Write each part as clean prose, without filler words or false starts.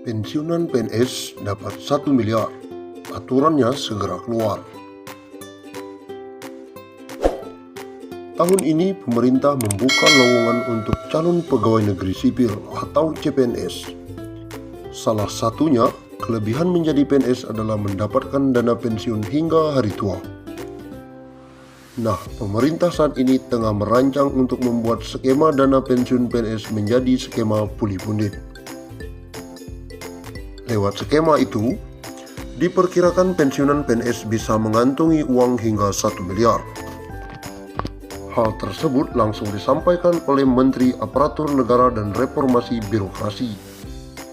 Pensiunan PNS dapat 1 miliar. Aturannya segera keluar. Tahun ini pemerintah membuka lowongan untuk calon pegawai negeri sipil atau CPNS. Salah satunya, kelebihan menjadi PNS adalah mendapatkan dana pensiun hingga hari tua. Nah, pemerintah saat ini tengah merancang untuk membuat skema dana pensiun PNS menjadi skema pulih pundit. Lewat skema itu, diperkirakan pensiunan PNS bisa mengantongi uang hingga 1 miliar. Hal tersebut langsung disampaikan oleh Menteri Aparatur Negara dan Reformasi Birokrasi,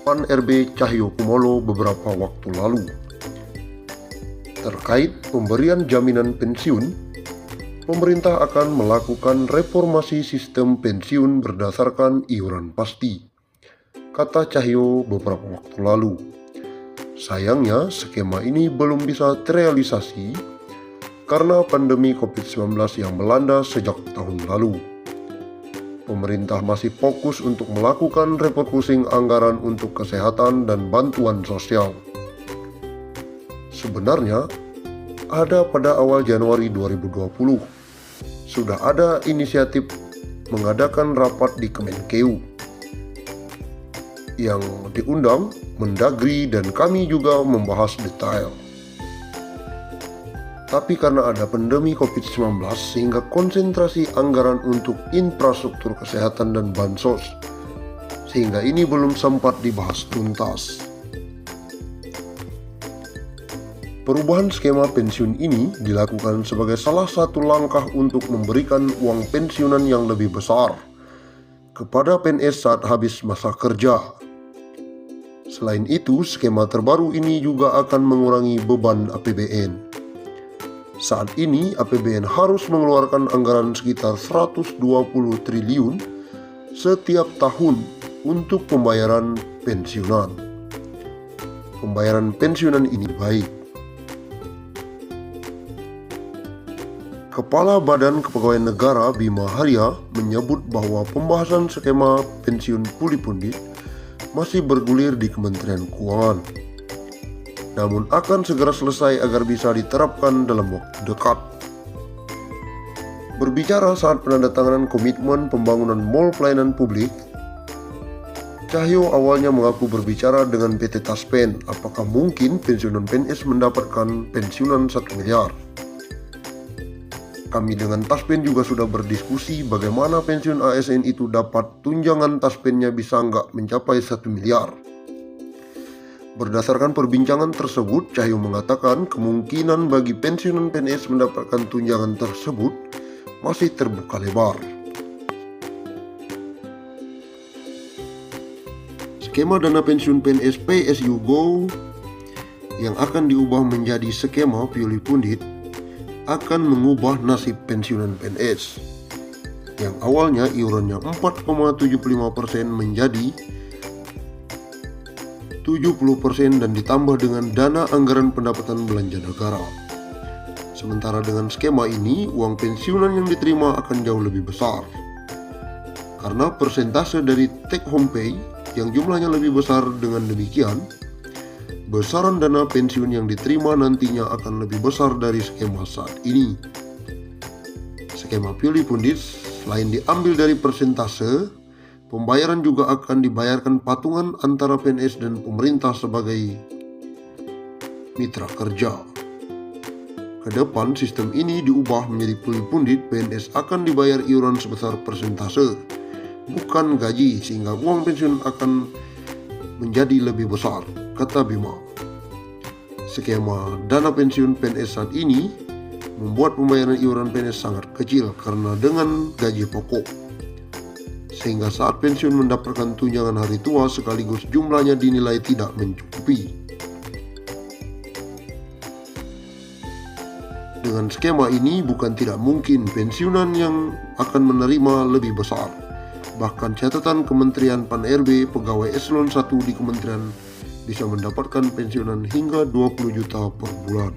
Pan RB Cahyokumolo beberapa waktu lalu. Terkait pemberian jaminan pensiun, pemerintah akan melakukan reformasi sistem pensiun berdasarkan iuran pasti, kata Cahyo beberapa waktu lalu. Sayangnya, skema ini belum bisa terrealisasi karena pandemi COVID-19 yang melanda sejak tahun lalu. Pemerintah masih fokus untuk melakukan refocusing anggaran untuk kesehatan dan bantuan sosial. Sebenarnya, ada pada awal Januari 2020, sudah ada inisiatif mengadakan rapat di Kemenkeu yang diundang Mendagri dan kami juga membahas detail. Tapi karena ada pandemi COVID-19 sehingga konsentrasi anggaran untuk infrastruktur kesehatan dan bansos, sehingga ini belum sempat dibahas tuntas. Perubahan skema pensiun ini dilakukan sebagai salah satu langkah untuk memberikan uang pensiunan yang lebih besar kepada PNS saat habis masa kerja. Selain itu, skema terbaru ini juga akan mengurangi beban APBN. Saat ini, APBN harus mengeluarkan anggaran sekitar 120 triliun setiap tahun untuk pembayaran pensiunan. Pembayaran pensiunan ini baik. Kepala Badan Kepegawaian Negara Bima Arya menyebut bahwa pembahasan skema pensiun pulih pundit masih bergulir di Kementerian Keuangan, namun akan segera selesai agar bisa diterapkan dalam waktu dekat. Berbicara saat penandatanganan komitmen pembangunan Mall Pelayanan Publik, Cahyo awalnya mengaku berbicara dengan PT Taspen apakah mungkin pensiunan PNS mendapatkan pensiunan 1 miliar. Kami dengan Taspen juga sudah berdiskusi bagaimana pensiun ASN itu dapat tunjangan Taspennya bisa nggak mencapai 1 miliar. Berdasarkan perbincangan tersebut, Cahyo mengatakan kemungkinan bagi pensiunan PNS mendapatkan tunjangan tersebut masih terbuka lebar. Skema dana pensiun PNS Pay As You Go yang akan diubah menjadi skema pulih pundit akan mengubah nasib pensiunan PNS yang awalnya iurannya 4,75% menjadi 70% dan ditambah dengan dana anggaran pendapatan belanja negara. Sementara dengan skema ini, uang pensiunan yang diterima akan jauh lebih besar. Karena persentase dari take home pay yang jumlahnya lebih besar, dengan demikian besaran dana pensiun yang diterima nantinya akan lebih besar dari skema saat ini. Skema pulih pundit selain diambil dari persentase, pembayaran juga akan dibayarkan patungan antara PNS dan pemerintah sebagai mitra kerja. Kedepan sistem ini diubah menjadi pulih pundit, PNS akan dibayar iuran sebesar persentase, bukan gaji, sehingga uang pensiun akan menjadi lebih besar, kata Bima. Skema dana pensiun PNS saat ini membuat pembayaran iuran PNS sangat kecil karena dengan gaji pokok, sehingga saat pensiun mendapatkan tunjangan hari tua sekaligus jumlahnya dinilai tidak mencukupi. Dengan skema ini bukan tidak mungkin pensiunan yang akan menerima lebih besar. Bahkan catatan Kementerian Pan RB, pegawai eselon 1 di kementerian bisa mendapatkan pensiunan hingga 20 juta per bulan.